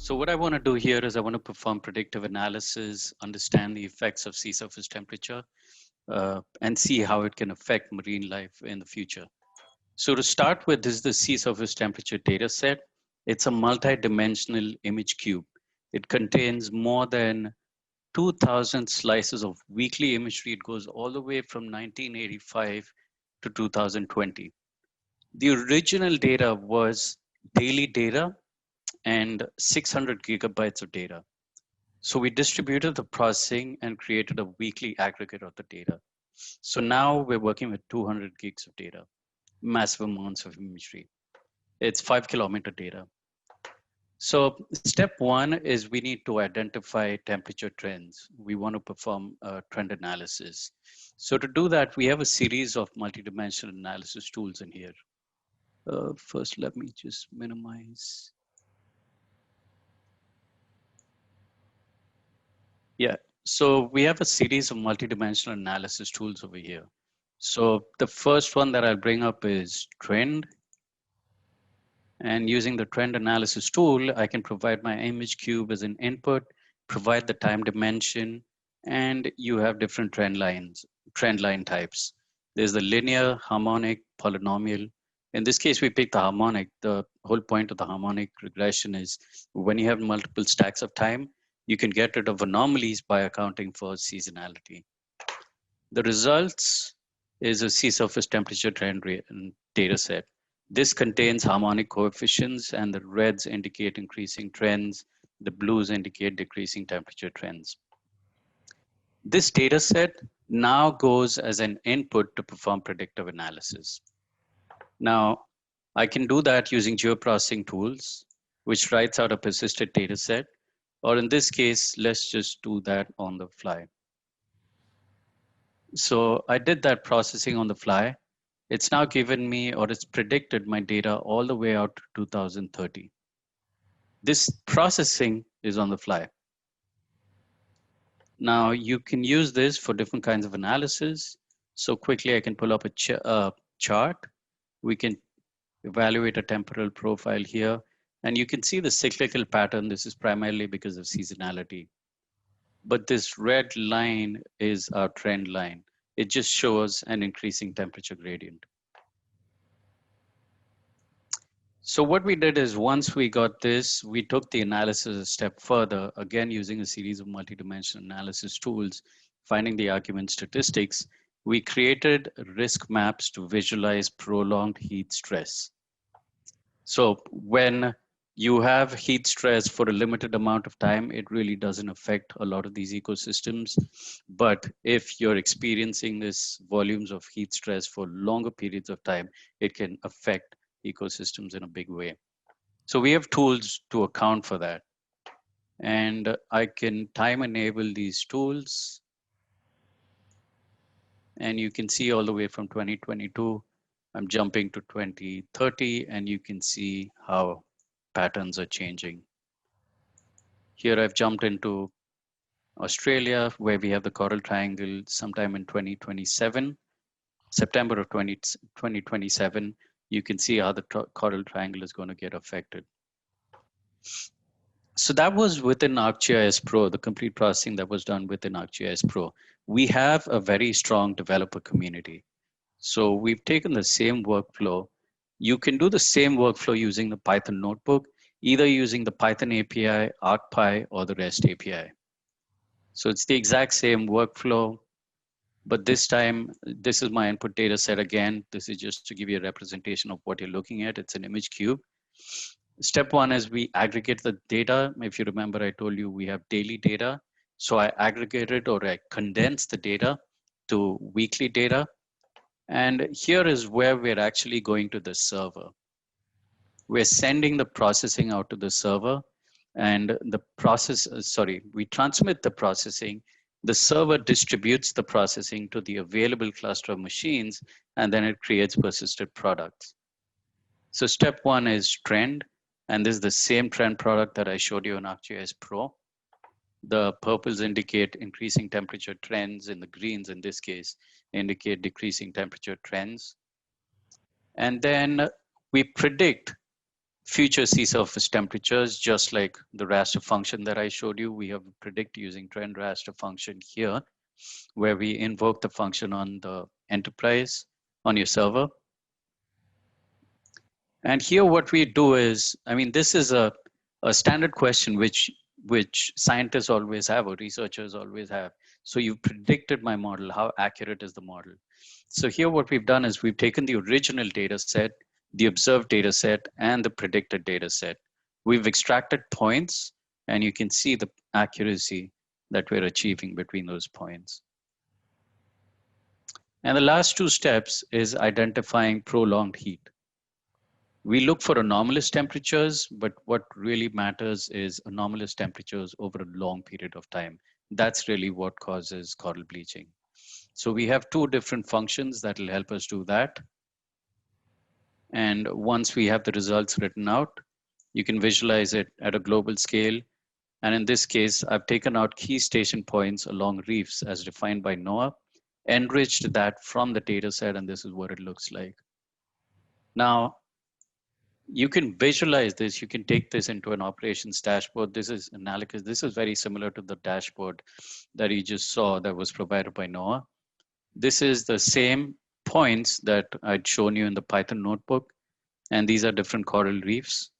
So what I want to do here is I want to perform predictive analysis, understand the effects of sea surface temperature, and see how it can affect marine life in the future. So to start with, this is the sea surface temperature data set. It's a multi-dimensional image cube. It contains more than 2,000 slices of weekly imagery. It goes all the way from 1985 to 2020. The original data was daily data and 600 gigabytes of data. So we distributed the processing and created a weekly aggregate of the data. So now we're working with 200 gigs of data, massive amounts of imagery. It's 5 kilometer data. So step one is we need to identify temperature trends. We want to perform a trend analysis. So to do that, we have a series of multidimensional analysis tools in here. First, let me just minimize. Yeah, so we have a series of multidimensional analysis tools over here. So the first one that I'll bring up is trend. And using the trend analysis tool, I can provide my image cube as an input, provide the time dimension, and you have different trend line types. There's the linear, harmonic, polynomial. In this case, we pick the harmonic. The whole point of the harmonic regression is when you have multiple stacks of time, you can get rid of anomalies by accounting for seasonality. The results is a sea surface temperature trend data set. This contains harmonic coefficients, and the reds indicate increasing trends. The blues indicate decreasing temperature trends. This data set now goes as an input to perform predictive analysis. Now, I can do that using geoprocessing tools, which writes out a persistent data set. Or in this case, let's just do that on the fly. So I did that processing on the fly. It's now given me, or it's predicted my data all the way out to 2030. This processing is on the fly. Now you can use this for different kinds of analysis. So quickly I can pull up a chart. We can evaluate a temporal profile here. And you can see the cyclical pattern. This is primarily because of seasonality. But this red line is our trend line. It just shows an increasing temperature gradient. So what we did is once we got this, we took the analysis a step further, again using a series of multidimensional analysis tools, finding the argument statistics. We created risk maps to visualize prolonged heat stress. So when you have heat stress for a limited amount of time, it really doesn't affect a lot of these ecosystems. But if you're experiencing this volumes of heat stress for longer periods of time, it can affect ecosystems in a big way. So we have tools to account for that. And I can time enable these tools. And you can see all the way from 2022, I'm jumping to 2030, and you can see how patterns are changing. Here I've jumped into Australia, where we have the coral triangle sometime in 2027, September of 2027. You can see how the coral triangle is going to get affected. So that was within ArcGIS Pro, the complete processing that was done within ArcGIS Pro. We have a very strong developer community. So we've taken the same workflow. You can do the same workflow using the Python notebook, either using the Python API, ArcPy, or the REST API. So it's the exact same workflow, but this time, this is my input data set again. This is just to give you a representation of what you're looking at. It's an image cube. Step one is we aggregate the data. If you remember, I told you we have daily data. So I aggregated or I condensed the data to weekly data. And here is where we're actually going to the server. We're sending the processing out to the server, and the we transmit the processing. The server distributes the processing to the available cluster of machines, and then it creates persistent products. So step one is trend, and this is the same trend product that I showed you in ArcGIS Pro. The purples indicate increasing temperature trends, and the greens in this case indicate decreasing temperature trends. And then we predict future sea surface temperatures, just like the raster function that I showed you. We have predict using trend raster function here, where we invoke the function on the enterprise on your server. And here what we do is, I mean, this is a standard question which scientists always have or researchers always have. So you've predicted my model, how accurate is the model? So here what we've done is we've taken the original data set, the observed data set, and the predicted data set. We've extracted points, and you can see the accuracy that we're achieving between those points. And the last two steps is identifying prolonged heat. We look for anomalous temperatures, but what really matters is anomalous temperatures over a long period of time. That's really what causes coral bleaching. So we have two different functions that will help us do that. And once we have the results written out, you can visualize it at a global scale. And in this case, I've taken out key station points along reefs as defined by NOAA, enriched that from the data set, and this is what it looks like. Now, you can visualize this. You can take this into an operations dashboard. This is analysis. This is very similar to the dashboard that you just saw that was provided by NOAA. This is the same points that I'd shown you in the Python notebook. And these are different coral reefs.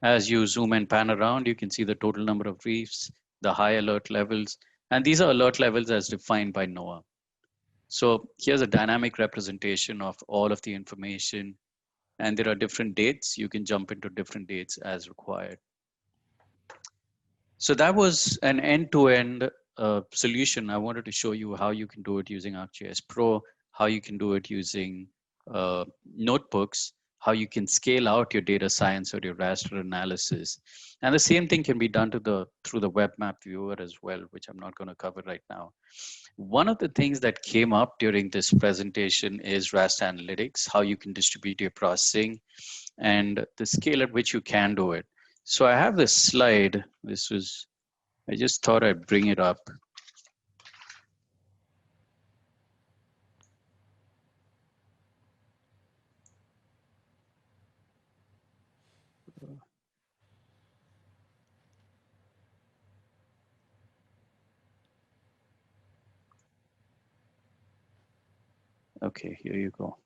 As you zoom and pan around, you can see the total number of reefs, the high alert levels. And these are alert levels as defined by NOAA. So here's a dynamic representation of all of the information. And there are different dates. You can jump into different dates as required. So that was an end-to-end solution. I wanted to show you how you can do it using ArcGIS Pro, how you can do it using notebooks, how you can scale out your data science or your raster analysis. And the same thing can be done through the web map viewer as well, which I'm not going to cover right now. One of the things that came up during this presentation is Raster Analytics, how you can distribute your processing and the scale at which you can do it. So I have this slide. I just thought I'd bring it up. Okay, here you go.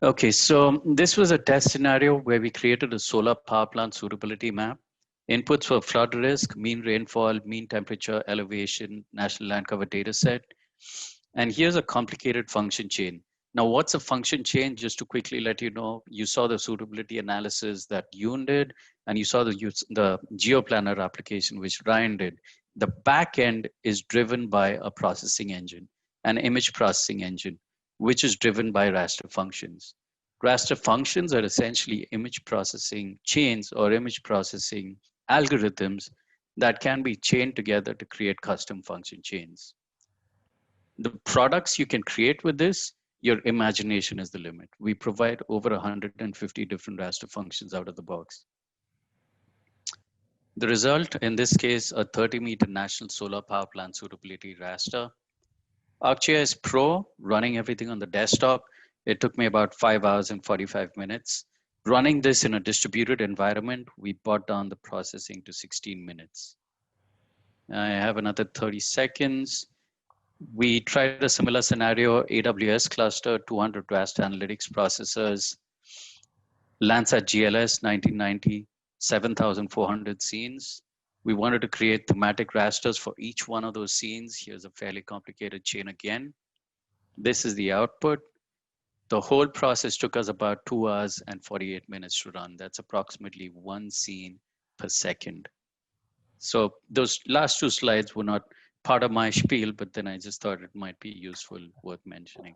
Okay, so this was a test scenario where we created a solar power plant suitability map. Inputs were flood risk, mean rainfall, mean temperature, elevation, national land cover data set. And here's a complicated function chain. Now, what's a function chain? Just to quickly let you know, you saw the suitability analysis that Yoon did, and you saw the GeoPlanner application, which Ryan did. The back end is driven by a processing engine, an image processing engine, which is driven by raster functions. Raster functions are essentially image processing chains or image processing algorithms that can be chained together to create custom function chains. The products you can create with this, your imagination is the limit. We provide over 150 different raster functions out of the box. The result, in this case, a 30-meter national solar power plant suitability raster. ArcGIS Pro, running everything on the desktop, it took me about 5 hours and 45 minutes. Running this in a distributed environment, we brought down the processing to 16 minutes. I have another 30 seconds. We tried a similar scenario, AWS cluster, 200 Raster Analytics processors, Landsat GLS 1990, 7,400 scenes. We wanted to create thematic rasters for each one of those scenes. Here's a fairly complicated chain again. This is the output. The whole process took us about 2 hours and 48 minutes to run. That's approximately 1 scene per second. So those last 2 slides were not part of my spiel, but then I just thought it might be useful, worth mentioning.